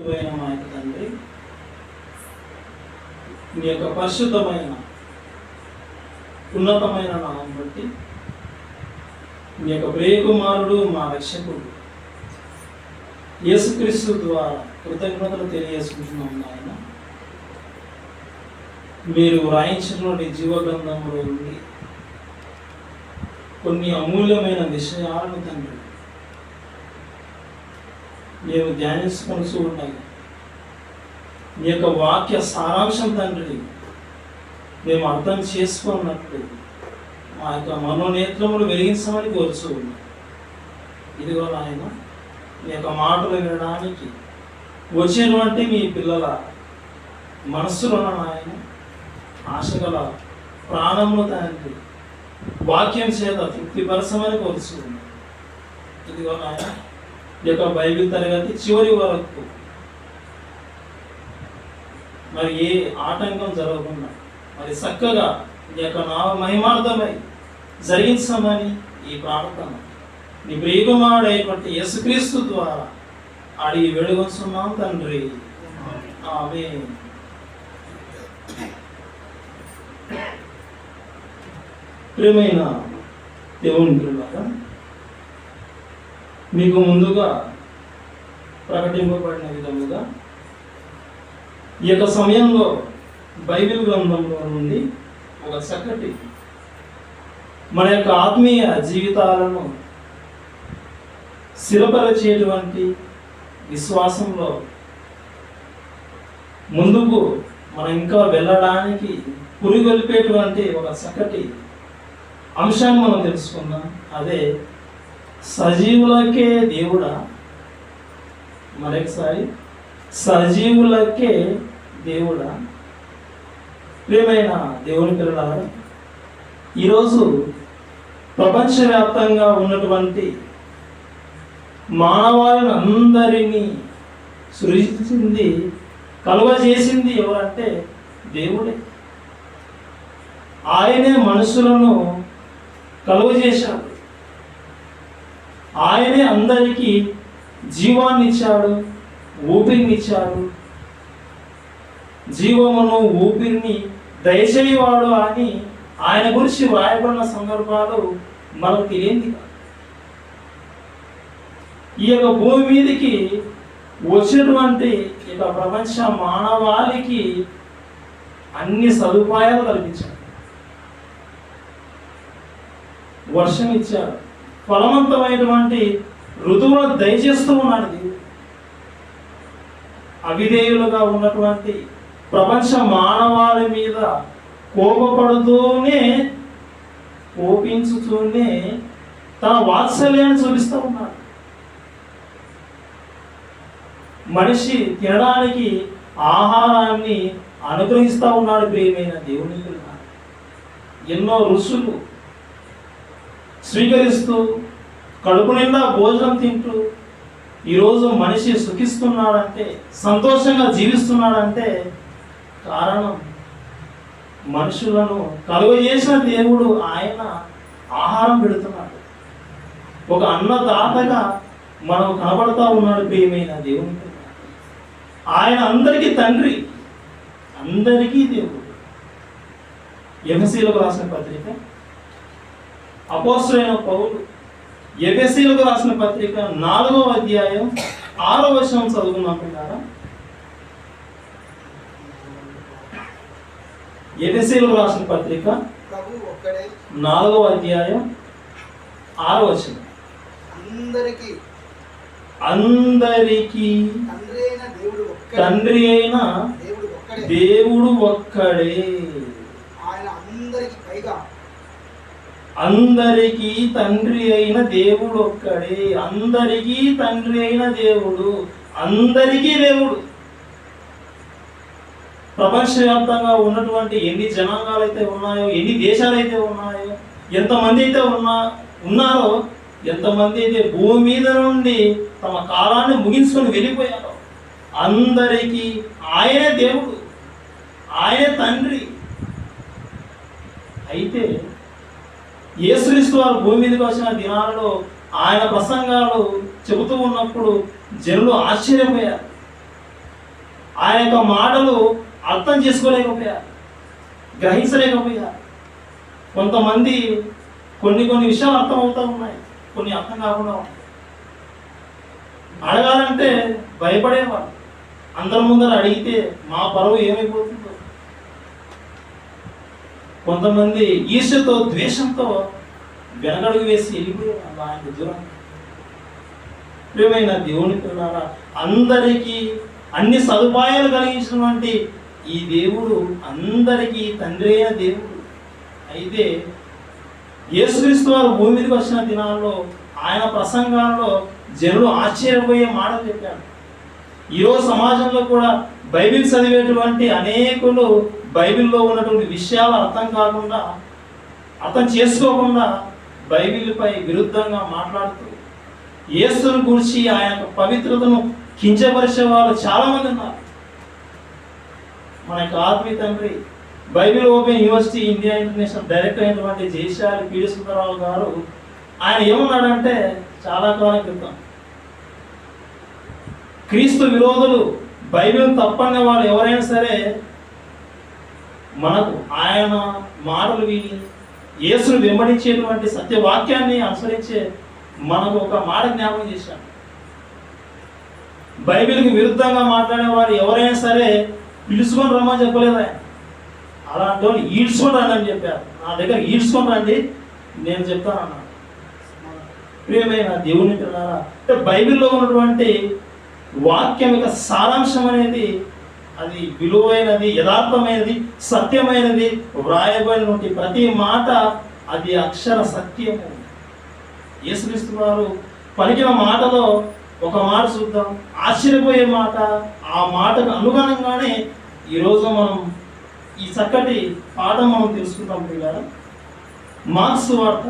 మా యొక్క తండ్రి, మీ యొక్క పరిశుద్ధమైన ఉన్నతమైన నామం బట్టి మీ యొక్క ప్రియకుమారుడు మా రక్షకుడు యేసుక్రీస్తు ద్వారా కృతజ్ఞతలు తెలియజేసుకుంటున్నాం నాయన. మీరు వ్రాయించినటువంటి జీవగ్రంథంలో ఉండి కొన్ని అమూల్యమైన విషయాలను తండ్రి మేము ధ్యానించుకొని ఉన్నాయి. మీ యొక్క వాక్య సారాంశం తండ్రి మేము అర్థం చేసుకున్నట్లు మా యొక్క మనోనేత్రములు వెలిగించమని కోరుచూ ఉన్నాం. ఇదిగో నాయన, మీ యొక్క మాటలు వినడానికి వచ్చినటువంటి మీ పిల్లల మనస్సులో నాయన ఆశగల ప్రాణములు తండ్రి వాక్యం చేత తృప్తిపరచమని కోరుచూ ఉన్నాం. ఇదిగో నాయన, ఈ యొక్క బైబిల్ తరగతి చివరి వరకు మరి ఏ ఆటంకం జరగకుండా మరి చక్కగా ఈ యొక్క నామ మహిమార్థమై జరిగించమని ఈ ప్రార్థన నీ ప్రియకుమారుడైనటువంటి యేసుక్రీస్తు ద్వారా అడిగి వేడుకొంచున్నాం తండ్రి. ఆమేన్. ప్రియమైన దేవుని పిల్లలారా, మీకు ముందుగా ప్రకటింపబడిన విధముగా ఈ యొక్క సమయంలో బైబిల్ గ్రంథంలో నుండి ఒక చక్కటి మన యొక్క ఆత్మీయ జీవితాలను స్థిరపరిచేటువంటి విశ్వాసంలో ముందుకు మనం ఇంకా వెళ్ళడానికి పురిగొల్పేటువంటి ఒక చక్కటి అంశాన్ని మనం తెలుసుకుందాం. అదే సజీవులకే దేవుడా. మరొకసారి, సజీవులకే దేవుడా. ప్రియమైన దేవుని పిల్లలారా, ఈరోజు ప్రపంచవ్యాప్తంగా ఉన్నటువంటి మానవాళిని అందరినీ సృష్టించింది, కలుగజేసింది ఎవరంటే దేవుడే. ఆయనే మనుషులను కలుగజేశాడు. ఆయనే అందరికీ జీవాన్ని ఇచ్చాడు, ఊపిరినిచ్చాడు. జీవమును ఊపిరిని దయచేయవాడు అని ఆయన గురించి వ్రాయబడిన సందర్భాలు మనకు తెలియంది. ఈ యొక్క భూమి మీదకి వచ్చినటువంటి ఇక ప్రపంచ మానవాళికి అన్ని సదుపాయాలు కల్పించాడు. వర్షం ఇచ్చాడు, ఫలవంతమైనటువంటి ఋతువులను దయచేస్తూ ఉన్నాడు దేవుడు. అవిధేయులుగా ఉన్నటువంటి ప్రపంచ మానవాళి మీద కోపించుతూనే తన వాత్సల్యాన్ని చూపిస్తూ ఉన్నాడు. మనిషి తినడానికి ఆహారాన్ని అనుగ్రహిస్తూ ఉన్నాడు. ప్రియమైన దేవుని పిల్లలు, ఎన్నో రుచులు స్వీకరిస్తూ కడుపు నిండా భోజనం తింటూ ఈరోజు మనిషి సుఖిస్తున్నాడంటే, సంతోషంగా జీవిస్తున్నాడంటే కారణం మనుషులను కలుగజేసిన దేవుడు. ఆయన ఆహారం పెడుతున్నాడు. ఒక అన్నదాతగా మనం కనబడతా ఉన్నాడు. ప్రియమైన దేవుని పిల్లలు, ఆయన అందరికీ తండ్రి, అందరికీ దేవుడు. ఎఫెసీయులకు రాసిన పత్రిక, అపోస్తలుడైన పౌలు ఎఫెసీయులకు రాసిన పత్రిక 4వ అధ్యాయం 6వ వచనం చదువుకున్నాం పిల్లారా. ఎఫెసీయులకు రాసిన పత్రిక 4వ అధ్యాయం 6వ వచనం. అందరికీ తండ్రి అయిన దేవుడు ఒక్కడే. అందరికీ తండ్రి అయిన దేవుడు ఒక్కడే. అందరికీ తండ్రి అయిన దేవుడు, అందరికీ దేవుడు. ప్రపంచవ్యాప్తంగా ఉన్నటువంటి ఎన్ని జనాంగాలు అయితే ఉన్నాయో, ఎన్ని దేశాలు అయితే ఉన్నాయో, ఎంతమంది అయితే ఉన్నారో, ఎంతమంది అయితే భూమి మీద నుండి తమ కాలాన్ని ముగించుకొని వెళ్ళిపోయారో, అందరికీ ఆయనే దేవుడు, ఆయనే తండ్రి. అయితే యేసుక్రీస్తు వారు భూమి మీదకి వచ్చిన దినాలలో ఆయన ప్రసంగాలు చెబుతూ ఉన్నప్పుడు జనులు ఆశ్చర్యపోయారు. ఆయన యొక్క మాటలు అర్థం చేసుకోలేకపోయారు, గ్రహించలేకపోయారు. కొంతమంది కొన్ని విషయాలు అర్థం అవుతూ ఉన్నాయి, కొన్ని అర్థం కాకుండా ఉన్నాయి. అడగాలంటే భయపడేవాడు. అందరి ముందర అడిగితే మా పరువు ఏమైపోతుందో. కొంతమంది ఈర్ష్యతో ద్వేషంతో వెనకడుగు వేసి వెళ్ళిపోయేవాళ్ళు ఆయన దూరం. ప్రియమైన దేవుని పిల్లలారా, అందరికీ అన్ని సదుపాయాలు కలిగించినటువంటి ఈ దేవుడు అందరికీ తండ్రి అయిన దేవుడు. అయితే యేసుక్రీస్తు వారు భూమి మీదకి వచ్చిన దినాల్లో ఆయన ప్రసంగాల్లో జనులు ఆశ్చర్యపోయే మాటలు చెప్పారు. ఈరోజు సమాజంలో కూడా బైబిల్ చదివేటువంటి అనేకులు బైబిల్లో ఉన్నటువంటి విషయాలు అర్థం చేసుకోకుండా బైబిల్పై విరుద్ధంగా మాట్లాడుతూ యేసును గురించి ఆయన పవిత్రతను కించపరిచే వాళ్ళు చాలా మంది ఉన్నారు. మన యొక్క ఆత్మీయ తండ్రి Bible open university India international director అయినటువంటి జయశాలి పీడి సుందరరావు గారు ఆయన ఏమన్నాడంటే, చాలా కాలం క్రితం క్రీస్తు విరోధులు బైబిల్ తప్పని వాళ్ళు ఎవరైనా సరే మనకు ఆయన మాటలు విని యేసును వెంబడించేటువంటి సత్యవాక్యాన్ని అనుసరించే మనకు ఒక మాట జ్ఞాపకం చేశాను. బైబిల్కి విరుద్ధంగా మాట్లాడే వారు ఎవరైనా సరే పిలుచుకొని రమ్మని చెప్పలేదు ఆయన. అలాంటి వాళ్ళు ఈడ్చుకొని రండి అని చెప్పారు. నా దగ్గర ఈడ్చుకొని రండి, నేను చెప్తాను అన్నాను. ప్రియమైన దేవుని పిల్లలారా, అంటే బైబిల్లో ఉన్నటువంటి వాక్యం యొక్క సారాంశం అనేది అది విలువైనది, యథార్థమైనది, సత్యమైనది. వ్రాయబడినటువంటి ప్రతి మాట అది అక్షర సత్యము. యేసుక్రీస్తు వారు పలికిన మాటలో ఒక మాట చూద్దాం, ఆశ్చర్యపోయే మాట. ఆ మాటకు అనుగుణంగానే ఈరోజు మనం ఈ చక్కటి పాఠం మనం తెలుసుకుంటాం పిల్లలు. మార్క్స్ వార్త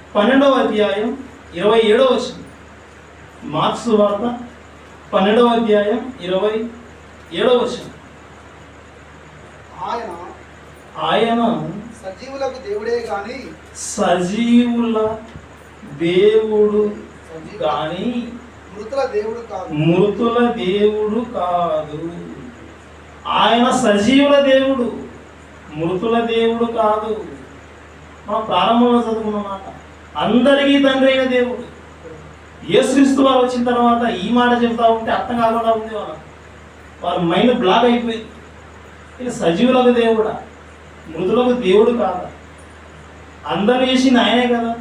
12వ అధ్యాయం 27వ వచనం. మార్క్స్ వార్త 12వ అధ్యాయం 27వ వచనం. ఆయన సజీవులకు దేవుడే గాని సజీవుల దేవుడు కానీ మృతుల దేవుడు కాదు. ఆయన సజీవుల దేవుడు, మృతుల దేవుడు కాదు. మనం ప్రారంభంలో చదువుకున్న మాట, అందరికీ తండ్రి అయిన దేవుడు. యేసుక్రీస్తు వారు వచ్చిన తర్వాత ఈ మాట చెప్తా ఉంటే అర్థం కాకుండా ఉంది వారి మైండ్ బ్లాక్ అయిపోయింది. ఇది సజీవులకు దేవుడా, మృతులకు దేవుడు కాదా? అందరూ చేసింది ఆయనే కదా.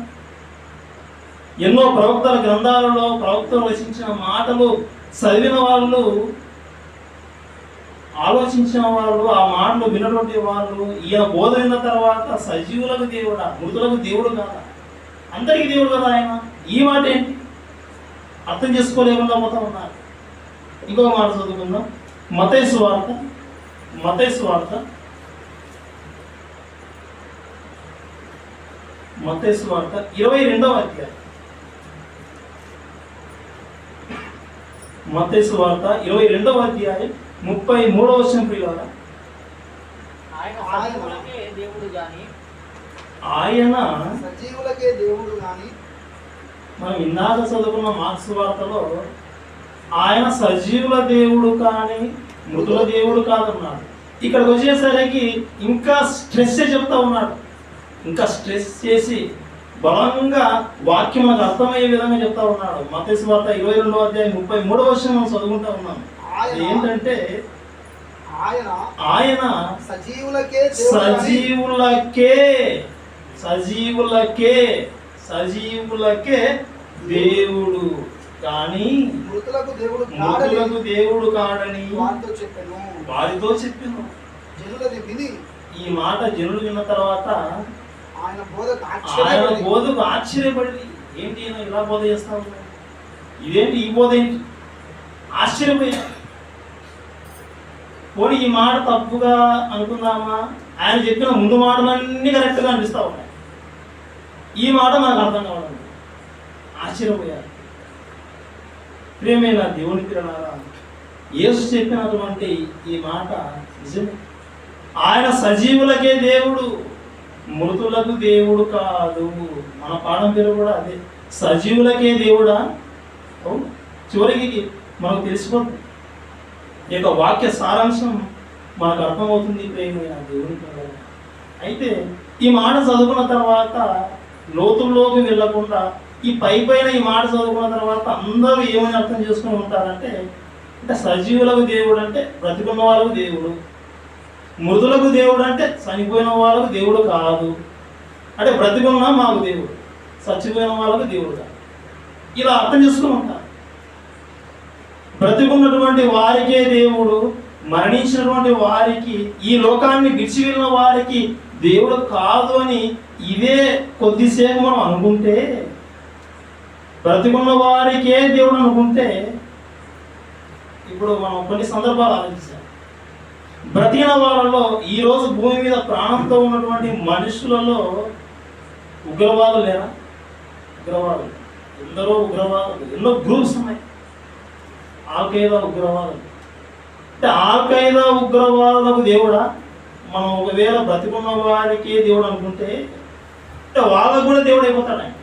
ఎన్నో ప్రవక్తల గ్రంథాలలో ప్రవక్తలు రచించిన మాటలు చదివిన వాళ్ళు, ఆలోచించిన వాళ్ళు, ఆ మాటలు వినటువంటి వాళ్ళు ఈయన బోధ విన్న తర్వాత సజీవులకు దేవుడా, మృతులకు దేవుడు కాదా? అందరికీ దేవుడు కదా ఆయన. ఈ మాట ఏంటి అర్థం చేసుకోలేకుండా పోతా ఉన్నారు. ఇంకొక మాట చదువుకుందాం. మత్తయి సువార్త 22వ అధ్యాయం 33వ వచనం ప్రియులారా, ఆయన సజీవులకే దేవుడు గాని. మనం ఇందాక చదువుకున్న మార్క్స్ వార్తలో ఆయన సజీవుల దేవుడు కానీ మృతుల దేవుడు కాదన్నాడు. ఇక్కడికి వచ్చేసరికి ఇంకా స్ట్రెస్ చెప్తా ఉన్నాడు. ఇంకా స్ట్రెస్ చేసి బలంగా వాక్యం మనకు అర్థమయ్యే విధంగా చెప్తా ఉన్నాడు. మత్తయి వార్త 22వ అధ్యాయం 33వ వచనం మనం చదువుకుంటా ఉన్నాం. ఏంటంటే ఆయన సజీవులకే దేవుడు కానీ మృతులకు దేవుడు కాడని వారితో చెప్పాను. ఈ మాట జనులు విన్న తర్వాత ఆయన బోధకు ఆశ్చర్యపడి, ఏంటి ఇలా బోధ చేస్తా ఉన్నాడు, ఇదేంటి ఈ బోధ ఏంటి ఆశ్చర్యపోయా. పోనీ ఈ మాట తప్పుగా అనుకుందామా? ఆయన చెప్పిన ముందు మాటలన్నీ కరెక్ట్గా అనిపిస్తా ఉన్నాయి, ఈ మాట మనకు అర్థం కావడం. ఆశ్చర్యపోయారు. ప్రియమైన దేవుని పిల్లలారా, యేసు చెప్పినటువంటి ఈ మాట నిజమే. ఆయన సజీవులకే దేవుడు, మృతులకు దేవుడు కాదు. మన పాఠం పేరు కూడా అదే, సజీవులకే దేవుడా. చివరికి మనకు తెలిసిపోతుంది. ఈ యొక్క వాక్య సారాంశం మనకు అర్థమవుతుంది ప్రేమైన దేవుని పిల్లలు. అయితే ఈ మాట చదువుకున్న తర్వాత లోతుల్లోకి వెళ్ళకుండా ఈ పైన ఈ మాట చదువుకున్న తర్వాత అందరూ ఏమని అర్థం చేసుకుని ఉంటారంటే, అంటే సజీవులకు దేవుడు అంటే బ్రతికున్న వాళ్ళకు దేవుడు, మృదులకు దేవుడు అంటే చనిపోయిన వాళ్ళకు దేవుడు కాదు, అంటే బ్రతికున్నా మాకు దేవుడు, చచ్చిపోయిన వాళ్ళకు దేవుడు కాదు, ఇలా అర్థం చేసుకుని ఉంటారు. బ్రతికున్నటువంటి వారికే దేవుడు, మరణించినటువంటి వారికి, ఈ లోకాన్ని విడిచి వెళ్ళిన వారికి దేవుడు కాదు అని ఇదే కొద్దిసేపు మనం అనుకుంటే, బ్రతికున్న వారికే దేవుడు అనుకుంటే, ఇప్పుడు మనం కొన్ని సందర్భాలు ఆలోచించాం. బ్రతికిన వాళ్ళలో ఈరోజు భూమి మీద ప్రాణంతో ఉన్నటువంటి మనుషులలో ఉగ్రవాదులు లేరా? ఉగ్రవాదులు ఎందరో ఉగ్రవాదులు, ఎన్నో గ్రూప్స్ ఉన్నాయి. ఆల్-ఖైదా ఉగ్రవాదులు అంటే ఆల్-ఖైదా ఉగ్రవాదులకు దేవుడా? మనం ఒకవేళ బ్రతికున్న వారికి దేవుడు అనుకుంటే అంటే వాళ్ళకు కూడా దేవుడు అయిపోతాడు ఆయన.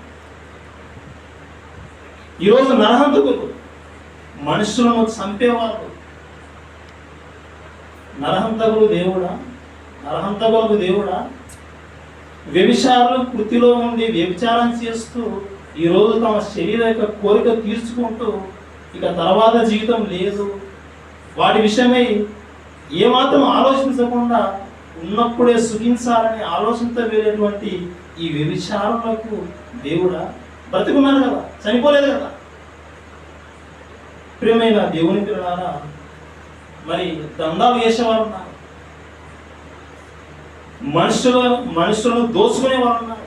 ఈరోజు నరహంతకులు, మనుషులను చంపేవాళ్ళు, నరహంతకులు దేవుడా? నరహంతకులకు దేవుడా? వ్యభిచారులు వృత్తిలో ఉండి వ్యభిచారం చేస్తూ ఈరోజు తమ శరీర యొక్క కోరిక తీర్చుకుంటూ ఇక తర్వాత జీవితం లేదు, వాటి విషయమై ఏమాత్రం ఆలోచించకుండా ఉన్నప్పుడే సుఖించాలని ఆలోచనతో వెళ్ళేటువంటి ఈ వ్యభిచారులకు దేవుడా? బ్రతికున్నారు కదా, చనిపోలేదు కదా. ప్రియమైన దేవుని పిల్లలారా, మరి దండాలు వేసేవారు ఉన్నారు, మనుషులను దోచుకునే వారు ఉన్నారు,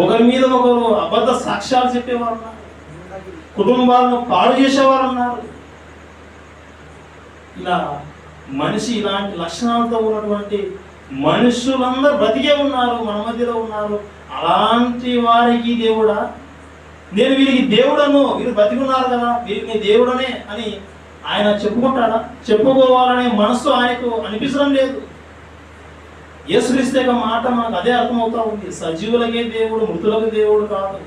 ఒకరి మీద ఒకరు అబద్ధ సాక్ష్యాలు చెప్పేవారు ఉన్నారు, కుటుంబాలను పాడు చేసేవారు ఉన్నారు. ఇలా మనిషి ఇలాంటి లక్షణాలతో ఉన్నటువంటి మనుషులందరూ బ్రతికే ఉన్నారు, మన మధ్యలో ఉన్నారు. అలాంటి వారికి దేవుడా? నేను వీరికి దేవుడను, వీరు బ్రతికున్నారు కదా, వీరికి దేవుడనే అని ఆయన చెప్పుకుంటాడా? చెప్పుకోవాలనే మనసు ఆయనకు అనిపించడం లేదు. యేసుక్రీస్తు యొక్క మాట మనకు అదే అర్థమవుతా ఉంది. సజీవులకే దేవుడు, మృతులకు దేవుడు కాదు.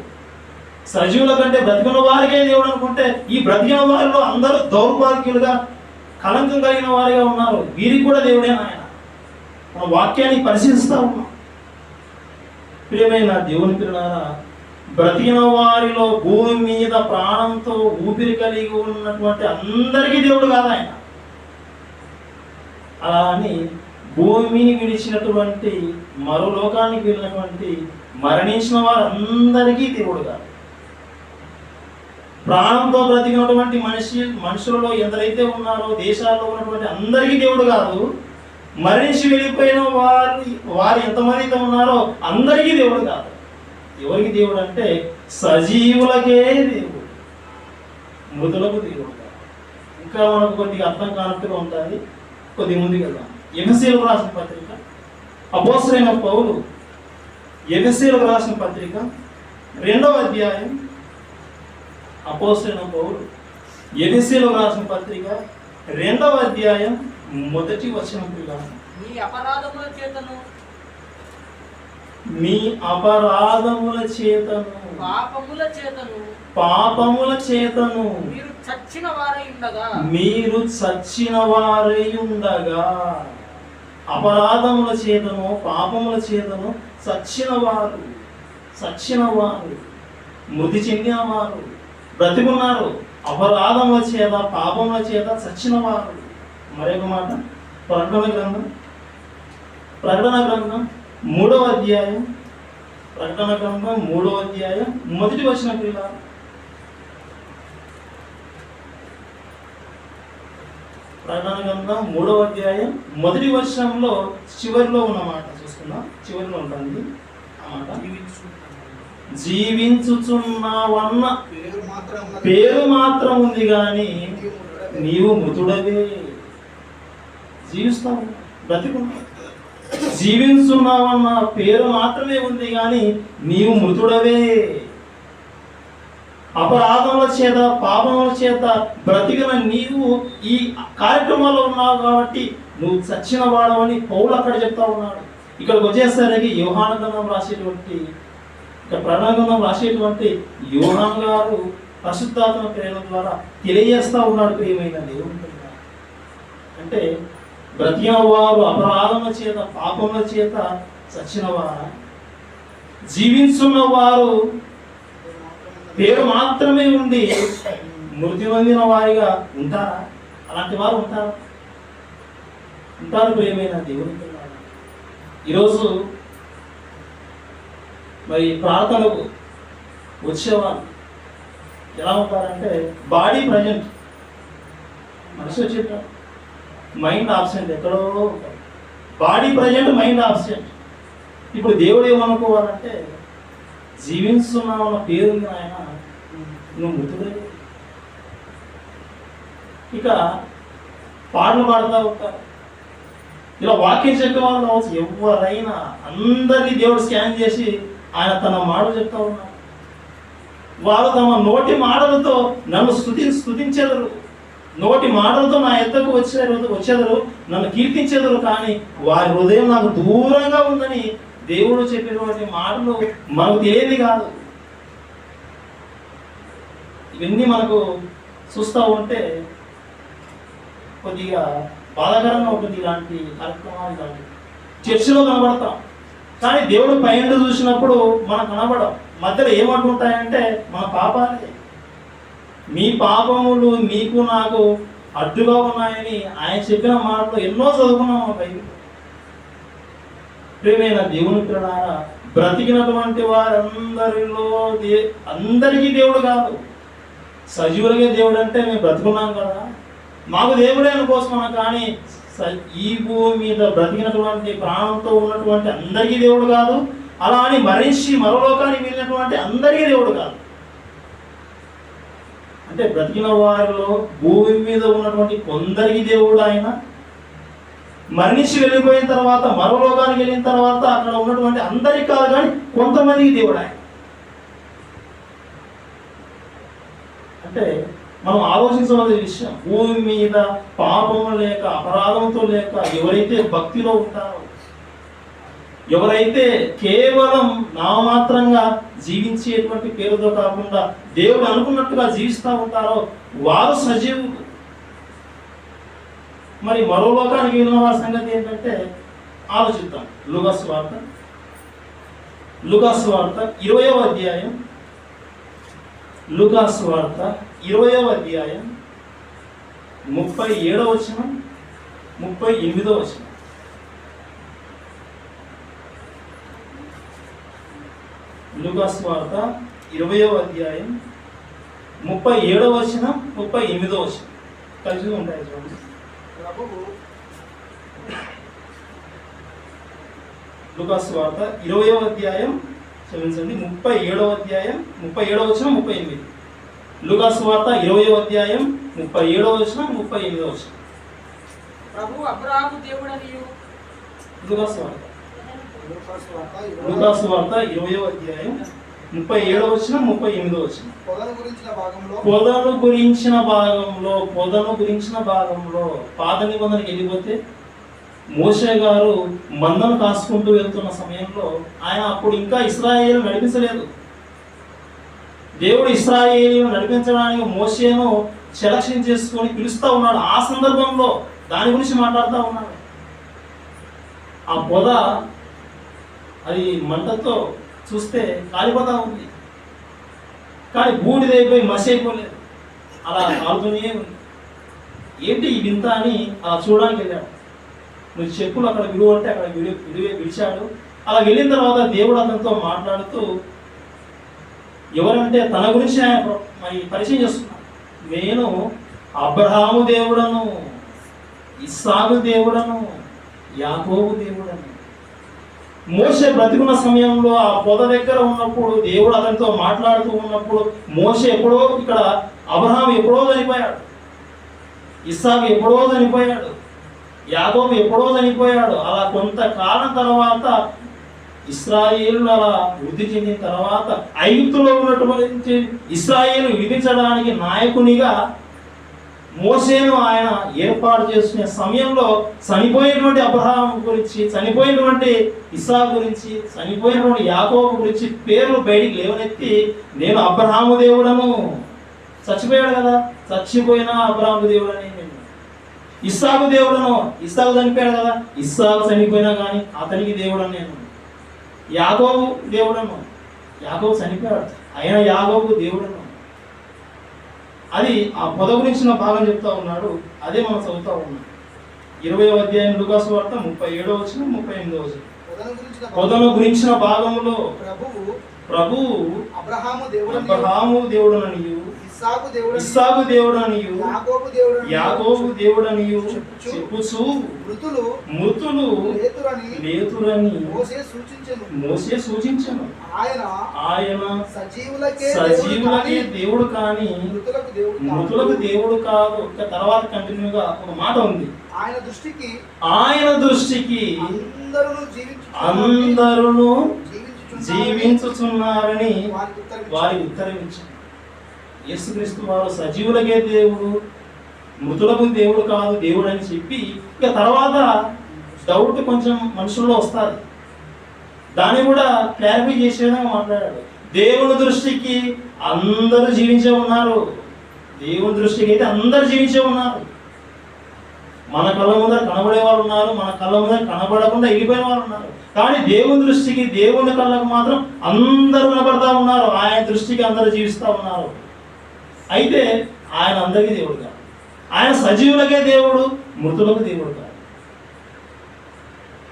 సజీవుల కంటే బ్రతికిన వారికే దేవుడు అనుకుంటే, ఈ బ్రతికిన వారిలో అందరూ దౌర్భాగ్యులుగా, కలంకం కలిగిన వారిగా ఉన్నారు. వీరికి కూడా దేవుడే ఆయన. మన వాక్యాన్ని పరిశీలిస్తూ ఉన్నాం. ప్రియమైన దేవుని పిల్లలారా, బ్రతికిన వారిలో భూమి మీద ప్రాణంతో ఊపిరి కలిగి ఉన్నటువంటి అందరికీ దేవుడు కాదు ఆయన. అలా అని భూమిని విడిచినటువంటి, మరో లోకానికి వెళ్ళినటువంటి, మరణించిన వారందరికీ దేవుడు కాదు. ప్రాణంతో బ్రతికినటువంటి మనుషులలో ఎందరైతే ఉన్నారో దేశాల్లో ఉన్నటువంటి అందరికీ దేవుడు కాదు. మరణించి వెళ్ళిపోయిన వారు ఎంతమంది అయితే ఉన్నారో అందరికీ దేవుడు కాదు. ఎవరికి దేవుడు అంటే సజీవులకే దేవుడు, మృతులకు దేవుడు కాదు. ఇంకా మనకు కొద్దిగా అర్థం కానట్టుగా ఉంటుంది. కొద్ది ముందుకు వెళ్దాం. ఎఫెసీయులకు రాసిన పత్రిక, అపోస్తలుడైన పౌలు ఎఫెసీయులకు రాసిన పత్రిక 2వ అధ్యాయం. అపోస్తలుడైన పౌలు ఎఫెసీయులకు రాసిన పత్రిక 2వ అధ్యాయం 1వ వచనం. మీ అపరాధముల చేతను పాపముల చేతను మీరు చచ్చిన వారై ఉండగా, అపరాధముల చేతను పాపముల చేతను చచ్చిన వారు మృతి చెందిన వారు బ్రతికున్నారు. అపరాధముల చేత పాపముల చేత చచ్చిన వారు. మరొక మాట, ప్రకటన గ్రంథం 3వ అధ్యాయం. ప్రకటన గ్రంథం 3వ అధ్యాయం 1వ వచనం. ప్రకటన గ్రంథం 3వ అధ్యాయం 1వ వచనంలో చివరిలో ఉన్న మాట చూసుకుందాం. చివరిలో ఉంటుంది ఆ మాట, జీవించుచున్నావన్న పేరు మాత్రం ఉంది కానీ నీవు మృతుడవే. జీవిస్తావు, బ్రతికున్నావు. జీవించున్నావన్న పేరు మాత్రమే ఉంది కానీ నీవు మృతుడవే. అపరాధముల చేత పాపముల చేత బ్రతికిన నీవు ఈ కార్యక్రమాల్లో ఉన్నావు కాబట్టి నువ్వు చచ్చిన వాడవని పౌలు అక్కడ చెప్తా ఉన్నాడు. ఇక్కడికి వచ్చేసరికి యోహాను గ్రంథం రాసేటువంటి, ఇక్కడ ప్రకటన గ్రంథం రాసేటువంటి యోహాను గారు పరిశుద్ధాత్మ ప్రేరణ ద్వారా తెలియజేస్తా ఉన్నాడు. ప్రియమైన దేవుని పిల్లలారా, అంటే బ్రతికిన వారు అపరాధముల చేత పాపముల చేత చచ్చిన వారా, జీవించున్న వారు పేరు మాత్రమే ఉండి మృతి పొందిన వారిగా ఉంటారా? అలాంటి వారు ఉంటారు. ప్రియమైన దేవుని పిల్లలారా, ఈరోజు మరి ప్రార్థనకు వచ్చేవారు ఎలా ఉంటారంటే బాడీ ప్రజెంట్, మనిషి వచ్చేట మైండ్ ఆబ్సెంట్, ఎక్కడో ఉంటారు. Body present, mind absent. ఇప్పుడు దేవుడు ఏమనుకోవాలంటే జీవిస్తున్నావు అన్న పేరు ఆయన, నువ్వు మృతుడే. ఇక పాటలు పాడుతూ ఉంటారు, ఇలా వాక్యం చెప్పే వాళ్ళు కావచ్చు, ఎవరైనా అందరినీ దేవుడు స్కాన్ చేసి ఆయన తన మాటలు చెప్తా ఉన్నాడు. వారు తమ నోటి మాటలతో నన్ను స్తుతించెదరు, నోటి మాటలతో నా ఎద్దకు వచ్చేదరు, నన్ను కీర్తించెదరు, కానీ వారి హృదయం నాకు దూరంగా ఉందని దేవుడు చెప్పినటువంటి మాటలు మనకు తెలియదు కాదు. ఇవన్నీ మనకు చూస్తూ ఉంటే కొద్దిగా బాధాకరంగా ఉంటుంది. ఇలాంటి కార్యక్రమాలు ఇలాంటి చర్చిలో కనబడతాం, కానీ దేవుడు పైన చూసినప్పుడు మనకు కనబడం. మధ్యలో ఏమంటుంటాయంటే మన పాపాలే, మీ పాపములు మీకు నాకు అడ్డుగా ఉన్నాయని ఆయన చెప్పిన మాటలు ఎన్నో చదువుకున్నాం మన బైబిల్. ప్రియమైన దేవుని పిల్లలారా, బ్రతికినటువంటి వారందరిలో అందరికీ దేవుడు కాదు, సజీవులకే దేవుడు. అంటే మేము బ్రతుకున్నాం కదా, మాకు దేవుడే అనుకోసమన్నా, కానీ ఈ భూమి మీద బ్రతికినటువంటి ప్రాణంతో ఉన్నటువంటి అందరికీ దేవుడు కాదు, అలా అని మనిషి మరోలోకానికి వెళ్ళినటువంటి అందరికీ దేవుడు కాదు. అంటే బ్రతికిన వారిలో భూమి మీద ఉన్నటువంటి కొందరికి దేవుడు ఆయన, మనిషి వెళ్ళిపోయిన తర్వాత మరోలోకానికి వెళ్ళిన తర్వాత అక్కడ ఉన్నటువంటి అందరికీ కాదు, కానీ కొంతమందికి దేవుడు ఆయన. అంటే మనం ఆలోచించవలసిన విషయం, భూమి మీద పాపము లేక అపరాధంతో లేక ఎవరైతే భక్తిలో ఉంటారో, ఎవరైతే కేవలం నామమాత్రంగా జీవించేటువంటి పేరుతో కాకుండా దేవుడు అనుకున్నట్టుగా జీవిస్తూ ఉంటారో వారు సజీవులు. మరి మరో లోకానికి వెళ్ళిన వారి సంగతి ఏంటంటే ఆలోచిద్దాం. లూకాసు వార్త 20వ అధ్యాయం, లూకాసు వార్త 20వ అధ్యాయం 37వ వచనం 38వ వచనం. లూకాసు వార్త 20వ అధ్యాయం 37వ వచనం 38వ వచనం కలిసి ఉంటాయి చూడండి. లూకాసు వార్త 20వ అధ్యాయం 37వ అధ్యాయం 37వ వచనం 38. లూకాసు వార్త 20వ అధ్యాయం 37వ వచనం 38వ వచనం. ప్రభు అబ్రహాము దేవుడనియు. లూకాసు వార్త 20వ అధ్యాయం 37వ వచనం 38వ వచనం. పొదను గురించిన భాగంలో పాత నిబంధనకి వెళ్ళిపోతే మోషే గారు మందను కాసుకుంటూ వెళ్తున్న సమయంలో ఆయన అప్పుడు ఇంకా ఇశ్రాయేలు నడిపించలేదు. దేవుడు ఇశ్రాయేలు నడిపించడానికి మోషేను సెలక్షన్ చేసుకొని పిలుస్తూ ఉన్నాడు. ఆ సందర్భంలో దాని గురించి మాట్లాడుతూ ఉన్నాడు. ఆ పొద అది మంటతో చూస్తే కాలిపోతా ఉంది, కానీ బూడిదైపోయి మసి అయిపోలేదు, అలా కాలుతూనే ఉంది. ఏంటి ఈ వింత అని అలా చూడడానికి వెళ్ళాడు. నువ్వు చెప్పులు అక్కడ విలువ అంటే అక్కడ విడిచాడు. అలా వెళ్ళిన తర్వాత దేవుడు అతనితో మాట్లాడుతూ ఎవరంటే తన గురించి ఆయన మరి పరిచయం చేస్తున్నాడు. నేను అబ్రహాము దేవుడను, ఇస్సాకు దేవుడను, యాకోబు దేవుడను. మోషే బ్రతికున్న సమయంలో ఆ పొద దగ్గర ఉన్నప్పుడు దేవుడు అతనితో మాట్లాడుతూ ఉన్నప్పుడు మోషే ఎప్పుడో ఇక్కడ అబ్రహాము ఎప్పుడో చనిపోయాడు, ఇస్సాకు ఎప్పుడో చనిపోయాడు, యాకోబు ఎప్పుడో చనిపోయాడు. అలా కొంతకాలం తర్వాత ఇశ్రాయేలు అలా వృద్ధి చెందిన తర్వాత ఐగుప్తులో ఉన్నటువంటి ఇశ్రాయేలు విధించడానికి నాయకునిగా మోషేను ఆయన ఏర్పాటు చేసుకునే సమయంలో చనిపోయినటువంటి అబ్రహాము గురించి, చనిపోయినటువంటి ఇస్సాకు గురించి, చనిపోయినటువంటి యాకోబు గురించి పేర్లు బయటికి లేవనెత్తి నేను అబ్రహాము దేవుడను, చచ్చిపోయాడు కదా, చచ్చిపోయిన అబ్రాహాము దేవుడు అని నేను. ఇస్సాకు దేవుడను, ఇస్సాకు చనిపోయాడు కదా, ఇస్సాకు చనిపోయినా కానీ అతనికి దేవుడు అని నేను. యాకోబు దేవుడను, యాకోబు చనిపోయాడు అయినా యాకోబు దేవుడను. అది ఆ పొద గురించిన భాగం చెప్తా ఉన్నాడు. అదే మనం చదువుతా ఉన్నాం. 20వ అధ్యాయం లూకాసు వార్త 37వ వచనం 38వ వచనం. పొదను గురించిన భాగంలో ప్రభువు అబ్రహాము దేవుడననియు, ఇస్సాకు దేవుడనియు, యాకోబు దేవుడనియు చెప్పుచు మృతులు లేతురని మోసే సూచించెను. ఆయన సజీవులకే దేవుడు కానీ మృతులకు దేవుడు కాదు. తర్వాత కంటిన్యూగా ఒక మాట ఉంది. ఆయన దృష్టికి అందరూ జీవించుచున్నారని వారి ఉత్తరం ఇచ్చారు. యేసుక్రీస్తు వారు సజీవులకే దేవుడు, మృతులకు దేవుడు కాదు దేవుడు అని చెప్పి ఇక తర్వాత డౌట్ కొంచెం మనుషుల్లో వస్తుంది. దాన్ని కూడా క్లారిఫై చేసే విధంగా మాట్లాడాడు. దేవుని దృష్టికి అందరూ జీవించే ఉన్నారు. దేవుని దృష్టికి అయితే అందరూ జీవించే ఉన్నారు. మన కళ్ళ ముందర కనబడే వాళ్ళు ఉన్నారు, మన కళ్ళ ముందర కనబడకుండా వెళ్ళిపోయిన వాళ్ళు ఉన్నారు. కానీ దేవుని దృష్టికి, దేవుని కళ్ళకు మాత్రం అందరూ కనబడతా ఉన్నారు. ఆయన దృష్టికి అందరూ జీవిస్తూ ఉన్నారు. అయితే ఆయన అందరికీ దేవుడు కాదు. ఆయన సజీవులకే దేవుడు, మృతులకు దేవుడు కాదు.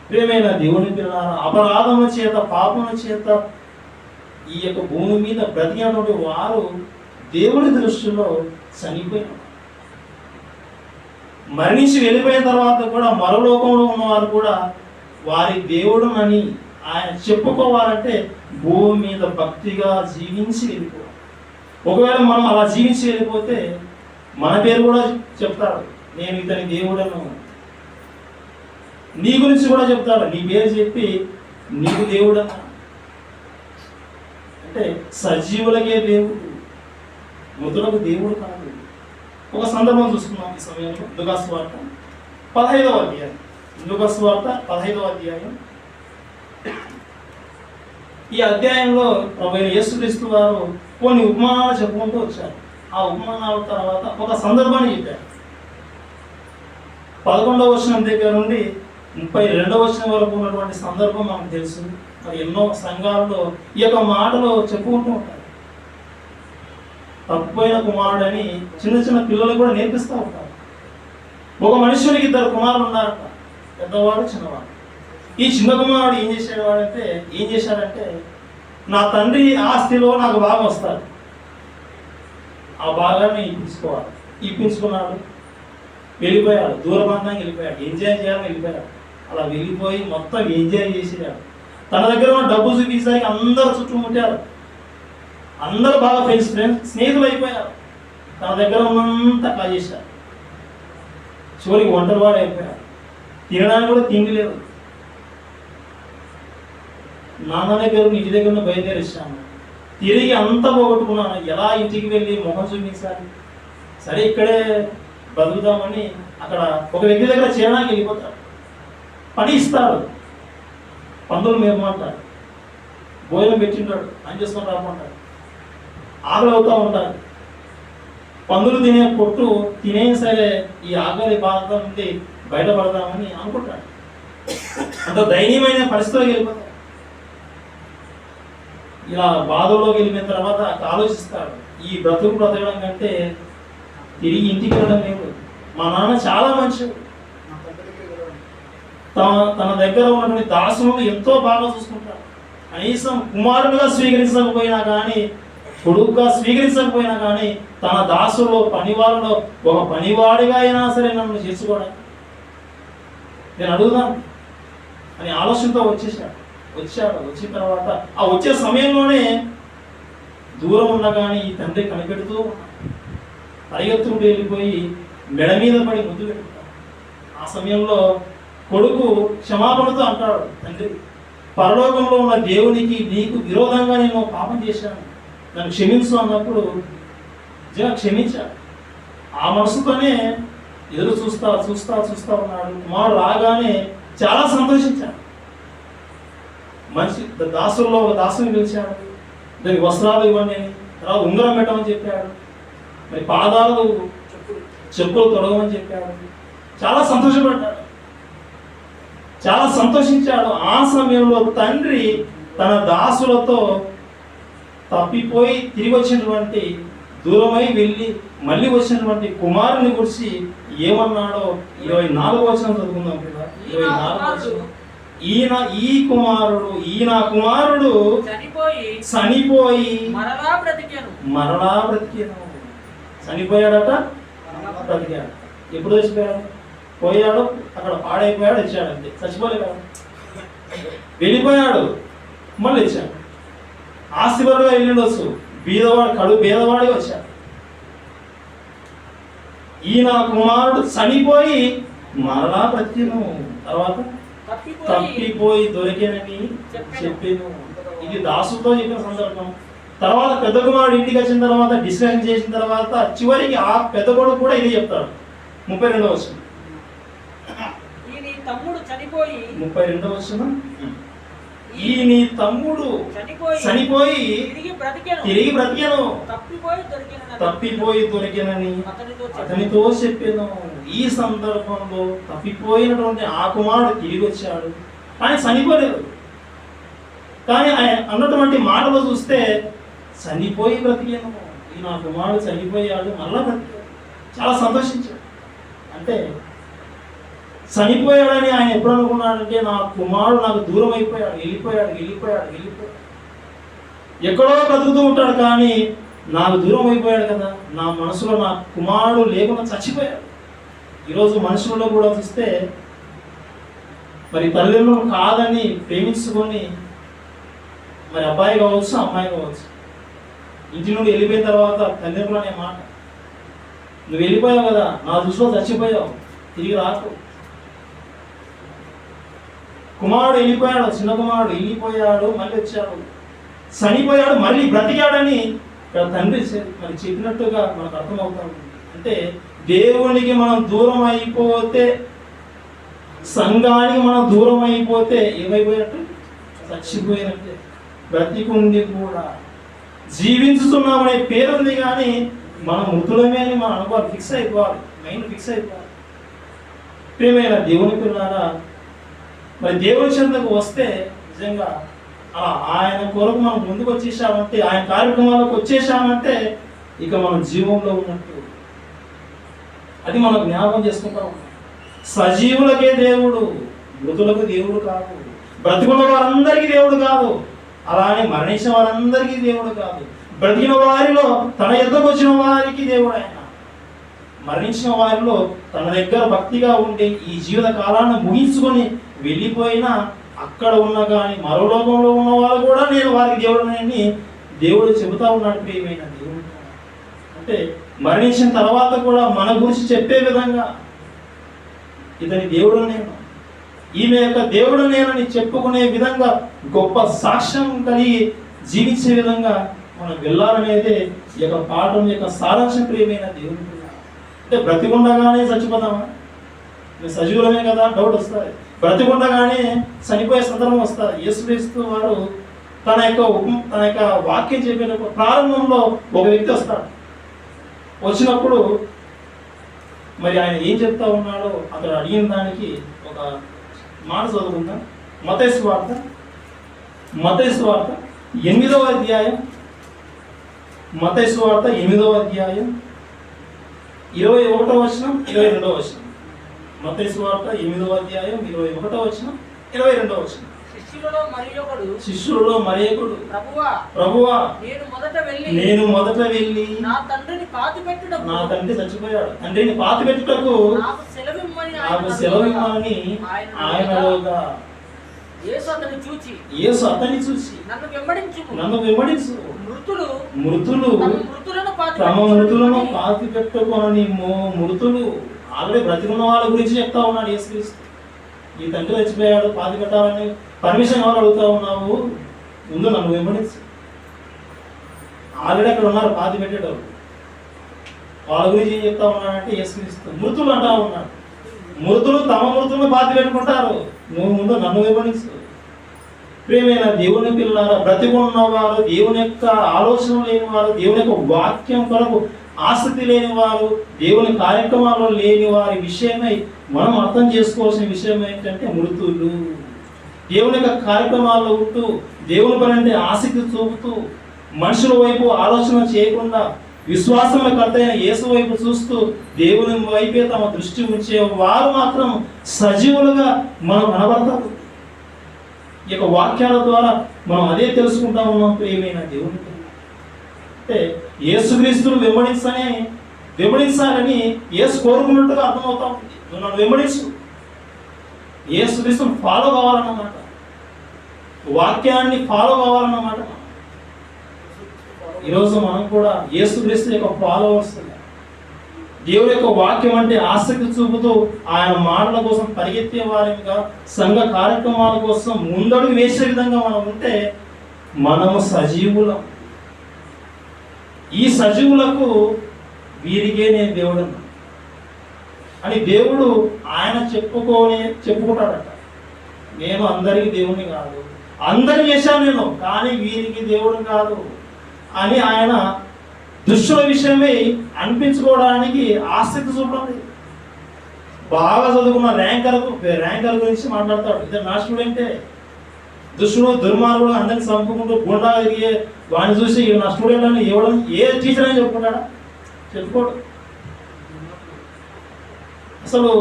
ప్రియమైన దేవుని పిల్లలారా, అపరాధముల చేత, పాపముల చేత ఈ యొక్క భూమి మీద బ్రతికినటువంటి వారు దేవుని దృష్టిలో చనిపోయినారు. మరణించి వెళ్ళిపోయిన తర్వాత కూడా మరోలోకంలో ఉన్నవారు కూడా వారి దేవుడునని ఆయన చెప్పుకోవాలంటే భూమి మీద భక్తిగా జీవించి వెళ్ళిపోవాలి. ఒకవేళ మనం అలా జీవించి వెళ్ళిపోతే మన పేరు కూడా చెప్తాడు, నేను ఇతని దేవుడను. నీ గురించి కూడా చెప్తాడు, నీ పేరు చెప్పి నీకు దేవుడన్నా. అంటే సజీవులకే దేవుడు, మృతులకు దేవుడు కాదు. ఒక సందర్భం చూసుకున్నాం ఈ సమయంలో. లూకాసు వార్త 15వ అధ్యాయం. లూకాసు వార్త 15వ అధ్యాయం. ఈ అధ్యాయంలో ప్రభువైన యేసుక్రీస్తు వారు కొన్ని ఉపమానాలు చెప్పుకుంటూ వచ్చారు. ఆ ఉపమానాల తర్వాత ఒక సందర్భాన్ని చెప్పారు. 11వ వచనం దగ్గర నుండి 32వ వచనం వరకు ఉన్నటువంటి సందర్భం మనకు తెలుసు. మరి ఎన్నో సంఘాలలో ఈ యొక్క మాటలు చెప్పుకుంటూ ఉంటారు. తప్పిపోయిన కుమారుడని చిన్న చిన్న పిల్లలకు కూడా నేర్పిస్తూ ఉంటారు. ఒక మనుషునికి 2 కుమారులు ఉన్నారట, పెద్దవాడు చిన్నవాడు. ఈ చిన్న కుమారుడు ఏం చేశాడంటే నా తండ్రి ఆస్తిలో నాకు భాగం వస్తారు, ఆ భాగాన్ని ఇప్పించుకున్నాడు. వెళ్ళిపోయాడు, దూరబంధంగా వెళ్ళిపోయాడు, ఎంజాయ్ చేయాలని వెళ్ళిపోయాడు. అలా వెళ్ళిపోయి మొత్తం ఎంజాయ్ చేసేయాడు. తన దగ్గర ఉన్న డబ్బు చూపించడానికి అందరూ చుట్టుముట్టారు. అందరూ బాగా ఫ్రెండ్స్ స్నేహితులు అయిపోయారు. తన దగ్గర ఉన్నంతా కాజేశారు. చివరికి ఒంటరివాడు అయిపోయాడు. తినడానికి కూడా తిండి లేదు. నాన్న దగ్గర ఇంటి దగ్గర బయలుదేరిస్తాను, తిరిగి అంతా పోగొట్టుకున్నాను, ఎలా ఇంటికి వెళ్ళి మొహం చూపించాలి. సరే ఇక్కడే బతుకుతామని అక్కడ ఒక వ్యక్తి దగ్గర చేరడానికి వెళ్ళిపోతాడు. పని ఇస్తాడు, పందులు మేపమంటాడు, భోజనం పెట్టింటాడు, పని చేసుకొని రామంటాడు. ఆకలి అవుతూ ఉంటారు. పందులు తినే పొట్టు తినేం సరే ఈ ఆకలి బాధ నుండి బయటపడదామని అనుకుంటాడు. అంత దయనీయమైన పరిస్థితిలోకి వెళ్ళిపోతాడు. ఇలా బాధల్లోకి వెళ్ళిన తర్వాత ఆలోచిస్తాడు, ఈ బ్రతకడం కంటే తిరిగి ఇంటికి వెళ్ళడం లేదు. మా నాన్న చాలా మంచిది, తన దగ్గర ఉన్నటువంటి దాసులను ఎంతో బాగా చూసుకుంటాడు. కనీసం కుమారుడుగా స్వీకరించకపోయినా కానీ, కొడుకుగా స్వీకరించకపోయినా కానీ తన దాసులో పనివాళ్ళలో ఒక పనివాడిగా అయినా సరే నన్ను చేసుకోవడానికి నేను అడుగుదాను అని ఆలోచనతో వచ్చాడు. వచ్చిన తర్వాత ఆ వచ్చే సమయంలోనే దూరం ఉన్నా కానీ ఈ తండ్రి కనిపెడుతూ పరిగెత్తుకుంటూ వెళ్ళిపోయి మెడ మీద పడి ముద్దు పెట్టుకుంటాడు. ఆ సమయంలో కొడుకు క్షమాపణతో అంటాడు, తండ్రి పరలోకంలో ఉన్న దేవునికి నీకు విరోధంగా నేను పాపం చేశాను, నన్ను క్షమించు అన్నప్పుడు క్షమించాడు. ఆ మనసుతోనే ఎదురు చూస్తా ఉన్నాడు. కుమారుడు రాగానే చాలా సంతోషించాడు. మనిషి దాసుల్లో ఒక దాసుని పిలిచాడు, దానికి వస్త్రాలు ఇవ్వండి అని, తర్వాత ఉంగరం పెట్టమని చెప్పాడు. మరి పాదాలు చెప్పులు తొడగమని చెప్పాడు. చాలా సంతోషపడ్డాడు, చాలా సంతోషించాడు. ఆ సమయంలో తండ్రి తన దాసులతో తప్పిపోయి తిరిగి వచ్చినటువంటి, దూరమై వెళ్ళి మళ్ళీ వచ్చినటువంటి కుమారుని గురించి ఏమన్నాడో 24వ వచనం చదువుకుందాం కదా. 24వ వచనం. ఈ కుమారుడు చనిపోయి మరలా బ్రతికెను. చనిపోయాడట, బ్రతికాడు. ఎప్పుడు చచ్చిపోయాడు? పోయాడు, అక్కడ పాడైపోయాడు, వచ్చాడు, అంతే. చచ్చిపోలే కదా, వెళ్ళిపోయాడు, మళ్ళీ వచ్చాడు. ఆస్తిపరుడుగా వెళ్ళిండొచ్చు, బీదవాడి వచ్చాడు. ఈయన కుమారుడు చనిపోయి మరలా బ్రతికెను, తర్వాత తప్పిపోయి దొరికేనని చెప్పాను. ఇది దాసుతో చెప్పిన సందర్భం. తర్వాత పెద్ద కుమారుడు ఇంటికి వచ్చిన తర్వాత డిస్కషన్ చేసిన తర్వాత చివరికి ఆ పెద్ద కొడుకు కూడా ఇది చెప్తాడు. 32వ వచనం. తమ్ముడు చనిపోయి 32వ వచనం. ఈ నీ తమ్ముడు చనిపోయి తిరిగి బ్రతికెను, తప్పిపోయి దొరికెనని అతనితో చెప్పాను. ఈ సందర్భంలో తప్పిపోయినటువంటి ఆ కుమారుడు తిరిగి వచ్చాడు, కానీ చనిపోలేదు. కానీ ఆయన అన్నటువంటి మాటలు చూస్తే చనిపోయి బ్రతికాను, ఈ నా కుమారుడు చనిపోయాడు, మళ్ళా బ్రతికాడు. చాలా సంతోషించాడు. అంటే చనిపోయాడని ఆయన ఎప్పుడు అనుకున్నాడంటే, నా కుమారుడు నాకు దూరం అయిపోయాడు, వెళ్ళిపోయాడు. ఎక్కడో బ్రతుకుతూ ఉంటాడు, కానీ నాకు దూరం అయిపోయాడు కదా, నా మనసులో నా కుమారుడు లేకుండా చచ్చిపోయాడు. ఈరోజు మనుషులలో కూడా చూస్తే మరి తల్లిదండ్రులు కాదని ప్రేమించుకొని, మరి అబ్బాయి కావచ్చు, అమ్మాయి కావచ్చు, ఇంటి నుండి వెళ్ళిపోయిన తర్వాత తల్లిదండ్రులు అనే మాట, నువ్వు వెళ్ళిపోయావు కదా, నా దృష్టిలో చచ్చిపోయావు, తిరిగి రాకు. కుమారుడు వెళ్ళిపోయాడు, చిన్న కుమారుడు వెళ్ళిపోయాడు, మళ్ళీ వచ్చాడు, చనిపోయాడు, మళ్ళీ బ్రతికాడని ఇక్కడ తండ్రి మరి చెప్పినట్టుగా మనకు అర్థమవుతాం. అంటే దేవునికి మనం దూరం అయిపోతే, సంఘానికి మనం దూరం అయిపోతే ఏమైపోయినట్టు? చచ్చిపోయినట్టే. బ్రతికుండి కూడా జీవించుతున్నామనే పేరు ఉంది, కానీ మనం మృతులమే అని మనం అనుకోవాలి, ఫిక్స్ అయిపోవాలి, మైండ్ ఫిక్స్ అయిపోవాలి. ప్రియమైన దేవుని పిల్లారా, మరి దేవుని చెంతకు వస్తే నిజంగా ఆయన కొరకు మనం ముందుకు వచ్చేసామంటే, ఆయన కార్యక్రమాలకు వచ్చేసామంటే ఇక మనం జీవంలో ఉన్నట్టు. అది మనం జ్ఞాపకం చేసుకుంటాం. సజీవులకే దేవుడు, మృతులకు దేవుడు కాదు. బ్రతికున్న వారందరికీ దేవుడు కాదు, అలానే మరణించిన వారందరికీ దేవుడు కాదు. బ్రతికిన వారిలో తన ఎద్దకు వచ్చిన వారికి దేవుడు ఆయన. మరణించిన వారిలో తన దగ్గర భక్తిగా ఉండి ఈ జీవిత కాలాన్ని ముగించుకొని వెళ్ళిపోయినా అక్కడ ఉన్న కానీ మరో లోకంలో ఉన్న వాళ్ళు కూడా నేను వారికి దేవుడిని దేవుడు చెబుతా ఉన్నాడు. ప్రియమైన దేవుడు అంటే మరణించిన తర్వాత కూడా మన గురించి చెప్పే విధంగా, ఇతని దేవుడు నేను, ఈమె యొక్క దేవుడు నేనని చెప్పుకునే విధంగా, గొప్ప సాక్ష్యం కలిగి జీవించే విధంగా మనం వెళ్ళాలనేదే ఈ యొక్క పాఠం యొక్క సారాంశం. ప్రియమైన దేవుడు అంటే బ్రతికుండగానే చచ్చిపోతామా? సజీవులమే కదా, డౌట్ వస్తుంది. బ్రతికుండగానే చనిపోయే సందర్భం వస్తుంది. యేసుక్రీస్తు వారు తన యొక్క వాక్యం చెప్పినప్పుడు ప్రారంభంలో ఒక వ్యక్తి వస్తాడు. వచ్చినప్పుడు మరి ఆయన ఏం చెప్తా ఉన్నాడో అతడు అడిగిన దానికి ఒక మాట చదువుకుందాం. మత్తయి సువార్త 8వ అధ్యాయం, మత్తయి సువార్త 8వ అధ్యాయం 21వ వచనం 22వ వచనం. మత్తయి సువార్త 8వ అధ్యాయం 21వ వచనం 22వ వచనం. శిష్యులలో మరియొకడు, ప్రభువా నేను మొదట వెళ్ళి నా తండ్రి చచ్చిపోయాడు, తండ్రిని పాతిపెట్టుటకు నాకు సెలవిమ్మని ఆయనలోగా. యేసు అతన్ని చూచి నన్ను వెంబడించు, మృతులు తమ మృతులను పాతిపెట్టుకొనని. మృతులు ఆల్రెడీ బ్రతికున్న వాళ్ళ గురించి చెప్తా ఉన్నాడు యేసుక్రీస్తు. ఈ తండ్రి చచ్చిపోయాడు, పాతి పెట్టాలని పర్మిషన్ ఎవరు అడుగుతా ఉన్నావు? ముందు నన్ను వెంబడించు. ఆల్రెడీ అక్కడ ఉన్నారు పాతి పెట్టేటప్పుడు. వాళ్ళ గురించి ఏం చెప్తా ఉన్నాడంటే యేసుక్రీస్తు మృతులు అంటా ఉన్నాడు. మృతులు తమ మృతులను పాతి పెట్టుకుంటారు, నువ్వు ముందు నన్ను వెంబడించు. ప్రియమైన దేవుని పిల్లలారా, బ్రతికున్నవారు, దేవుని యొక్క ఆలోచన లేని వారు, దేవుని యొక్క వాక్యం కొరకు ఆసక్తి లేని వారు, దేవుని కార్యక్రమాల్లో లేని వారి విషయమై మనం అర్థం చేసుకోవాల్సిన విషయం ఏంటంటే మృతులు. దేవుని యొక్క కార్యక్రమాల్లో ఉంటూ దేవుని పని అంటే ఆసక్తి చూపుతూ మనుషుల వైపు ఆలోచన చేయకుండా విశ్వాసంలో కర్తైన యేసు వైపు చూస్తూ దేవుని వైపే తమ దృష్టి ఉంచే వారు మాత్రం సజీవులుగా మనం కనబడతారు. ఈ యొక్క వాక్యాల ద్వారా మనం అదే తెలుసుకుంటా ఉన్నాం ప్రియమైన దేవుని. అంటే యేసుక్రీస్తును వెంబడించాలని యేసు కోరుకున్నట్టుగా అర్థమవుతా ఉంది. నువ్వు నన్ను వెంబడించు, యేసుక్రీస్తును ఫాలో కావాలన్నమాట, వాక్యాన్ని ఫాలో కావాలన్నమాట. ఈరోజు మనం కూడా యేసుక్రీస్తు యొక్క ఫాలోవర్స్, దేవుడి యొక్క వాక్యం అంటే ఆసక్తి చూపుతూ ఆయన మాటల కోసం పరిగెత్తే వారిగా, సంఘ కార్యక్రమాల కోసం ముందడుగు వేసే విధంగా మనం ఉంటే మనము సజీవులం. ఈ సజీవులకు వీరికే నేను దేవుడు అని దేవుడు ఆయన చెప్పుకుంటాడట. నేను అందరికీ దేవుని కాదు, అందరు చేశాను నేను, కానీ వీరికి దేవుడు కాదు అని ఆయన దుష్టుల విషయమై అనిపించుకోవడానికి ఆసక్తి చూపండి. బాగా చదువుకున్న ర్యాంకర్ గురించి మాట్లాడతాడు. ఇద్దరు నా స్టూడెంటే, దుష్టుడు దుర్మార్గుడు అందరిని చంపుకుంటూ గుండా తిరిగే వాడిని చూసి నా స్టూడెంట్ అని ఇవ్వడం ఏ టీచర్ అని చెప్పుకుంటాడా? చెప్పుకోడు. అసలు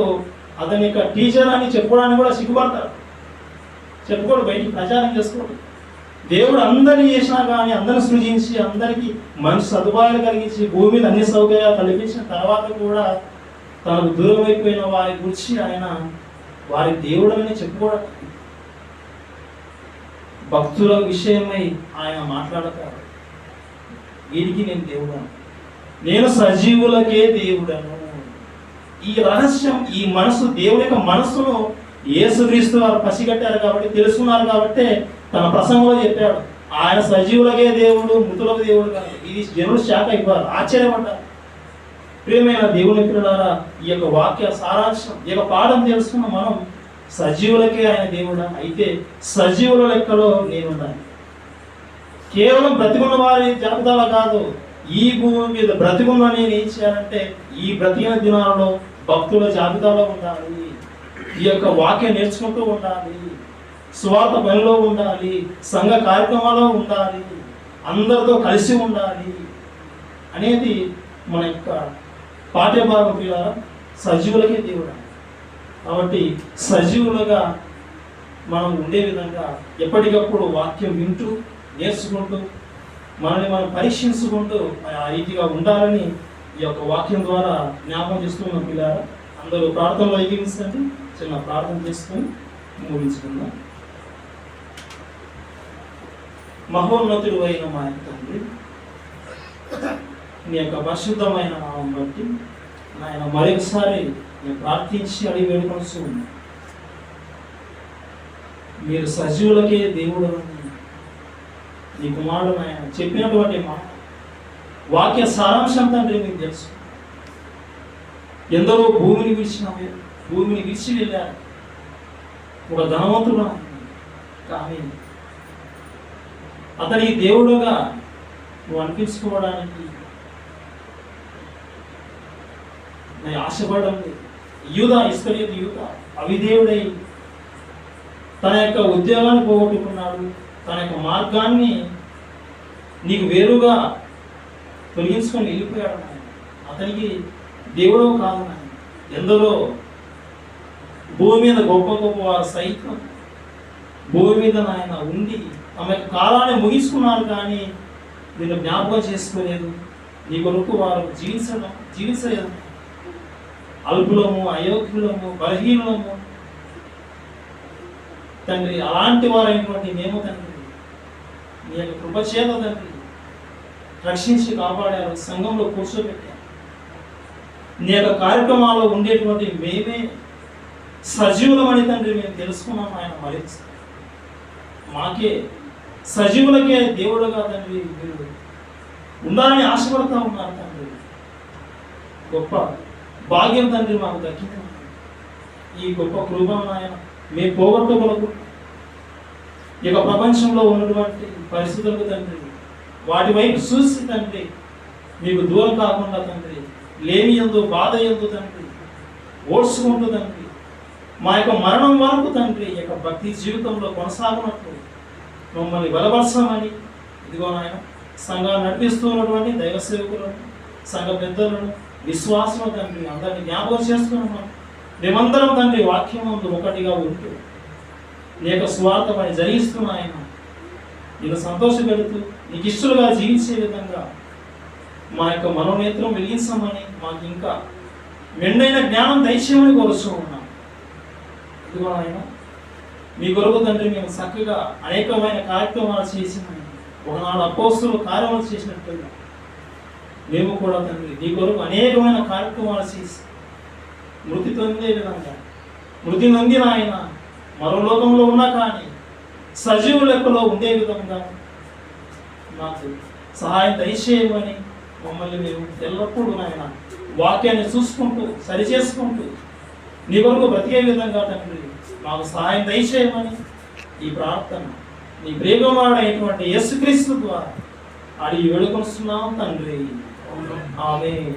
అతని యొక్క టీచర్ అని చెప్పుకోవడానికి కూడా సిగ్గుపడతాడు, చెప్పుకోడు, బయటికి ప్రచారం చేసుకోడు. దేవుడు అందరినీ చేసినా కానీ, అందరిని సృజించి అందరికీ మంచి సదుపాయాలు కలిగించి భూమి మీద అన్ని సౌకర్యాలు కల్పించిన తర్వాత కూడా తనకు దూరం అయిపోయిన వారి గురించి ఆయన వారి దేవుడని చెప్పుకోవడం. భక్తుల విషయమై ఆయన మాట్లాడతాడు. వీరికి నేను దేవుడను, నేను సజీవులకే దేవుడను. ఈ రహస్యం, ఈ మనసు, దేవుని యొక్క మనస్సును యేసుక్రీస్తు వారు పసిగట్టారు కాబట్టి, తెలుసుకున్నారు కాబట్టి తన ప్రసంగంలో చెప్పాడు, ఆయన సజీవులకే దేవుడు, మృతులకు దేవుడు కాదు. ఇది జనులు షాక్ అయిపోయారు, ఆశ్చర్యపడ్డారు. ప్రియమైన దేవుని పిల్లలారా, ఈ యొక్క వాక్య సారాంశం, ఈ యొక్క పాఠం తెలుసుకున్న మనం సజీవులకే ఆయన దేవుడా, అయితే సజీవుల లెక్కలో నేనున్నాను. కేవలం బ్రతికున్న వారి జాబితాలో కాదు, ఈ భూమి మీద బ్రతికున్న నేను ఏం చేయాలంటే ఈ బ్రతికిన దినాలలో భక్తుల జాబితాలో ఉండాలి, ఈ యొక్క వాక్యం నేర్చుకుంటూ ఉండాలి, స్వార్థ పనిలో ఉండాలి, సంఘ కార్యక్రమాల్లో ఉండాలి, అందరితో కలిసి ఉండాలి అనేది మన యొక్క పాఠ్యభాగం. పిల్లల సజీవులకే దేవుడు. కాబట్టి సజీవులుగా మనం ఉండే విధంగా ఎప్పటికప్పుడు వాక్యం వింటూ నేర్చుకుంటూ మనల్ని మనం పరీక్షించుకుంటూ ఆ రీతిగా ఉండాలని ఈ యొక్క వాక్యం ద్వారా జ్ఞాపకం చేస్తున్నాం. పిల్లల అందరూ ప్రార్థనలో ఏకీవించండి. చిన్న ప్రార్థన చేసుకొని ముగించుకుందాం. మహోన్నతుడు అయిన మా తండ్రి, నీ యొక్క పరిశుద్ధమైన నామం బట్టి నాయన మరొకసారి నేను ప్రార్థించి అడిగి వేడుకొనసు ఉన్నా. మీరు సజీవులకే దేవుడు అని నీ కుమారుడు ఆయన చెప్పినటువంటి మాట వాక్య సారాంశం తండ్రి మీకు తెలుసు. ఎందరో భూమిని విడిచి వెళ్ళారు. ఒక ధనవంతుడు కానీ అతని దేవుడుగా నువ్వు అనిపించుకోవడానికి నేను ఆశపడడం లేదు. ఇస్కరియోతు యూదా అవిధేయుడై తన యొక్క ఉద్యోగాన్ని పోగొట్టుకున్నాడు, తన యొక్క మార్గాన్ని నీకు వేరుగా తొలగించుకొని వెళ్ళిపోయాడు. అతనికి దేవుడు కాదు. ఎందరో భూమి మీద గొప్ప గొప్ప వారు సైతం భూమి మీద నాయన ఉండి తమ యొక్క కాలాన్ని ముగించుకున్నారు, కానీ దీన్ని జ్ఞాపకం చేసుకోలేదు. నీ కొరకు వారు జీవించలేదు. అల్పులము, అయోగ్యులము, బలహీనము తండ్రి, అలాంటి వారైనటువంటి మేము తండ్రి నీ యొక్క కృపచేత తండ్రి రక్షించి కాపాడారు, సంఘంలో కూర్చోబెట్టారు. నీ యొక్క కార్యక్రమాల్లో ఉండేటువంటి మేమే సజీవులమని తండ్రి మేము తెలుసుకున్నాం. ఆయన మరింత మాకే సజీవులకే దేవుడుగా తండ్రి మీరు ఉండాలని ఆశపడతా ఉన్నారు తండ్రి. గొప్ప భాగ్యం తండ్రి మాకు దక్కింది. ఈ గొప్ప కృపను ఆయన మేము పోగొట్టుకోలకు ఈ యొక్క ప్రపంచంలో ఉన్నటువంటి పరిస్థితులకు తండ్రి వాటి వైపు చూసి తండ్రి మీకు దూరం కాకుండా తండ్రి, లేమి యందు బాధ యందు తండ్రి ఓడ్చుకుంటూ తండ్రి, మా యొక్క మరణం వరకు తండ్రి ఈ యొక్క భక్తి జీవితంలో కొనసాగునట్లు మమ్మల్ని బలపరచమని, ఇదిగో నాయన సంఘాన్ని నడిపిస్తూ ఉన్నటువంటి దైవ సేవకులను, సంఘ పెద్దలను, విశ్వాసం తండ్రి అందరినీ జ్ఞాపకం చేసుకున్నాం. మేమందరం తండ్రి వాక్యం ముందు ఒకటిగా ఉంటూ నీ యొక్క స్వార్థ పని జరిగిస్తున్నాయన నిన్ను సంతోషపెడుతూ నీకు ఇష్టలుగా జీవించే విధంగా మా యొక్క మనోనేత్రం వెలిగించమని, మాకు ఇంకా మెండైన జ్ఞానం దయచేయమని కోరుచూ ఉన్నాం. ఇదిగో ఆయన మీ కొరకు తండ్రి మేము చక్కగా అనేకమైన కార్యక్రమాలు చేసినాము. ఒకనాడు అపోస్తులు కార్యక్రమాలు చేసినట్లుగా మేము కూడా తండ్రి నీ కొరకు అనేకమైన కార్యక్రమాలు చేసి మృతి పొందే విధంగా, మృతి నొందిన ఆయన మరో లోకంలో ఉన్నా కానీ సజీవ లెక్కలో ఉండే విధంగా నాకు సహాయం దయచేయమని, మమ్మల్ని మేము ఎల్లప్పుడూ నాయన వాక్యాన్ని చూసుకుంటూ సరిచేసుకుంటూ నీ కొరకు బ్రతికే విధంగా తండ్రి మాకు సహాయం దయచేయమని ఈ ప్రార్థన నీ ప్రియకుమారుడైనటువంటి యేసుక్రీస్తు ద్వారా అడిగి వేడుకొస్తున్నాం తండ్రి. ఆమేన్.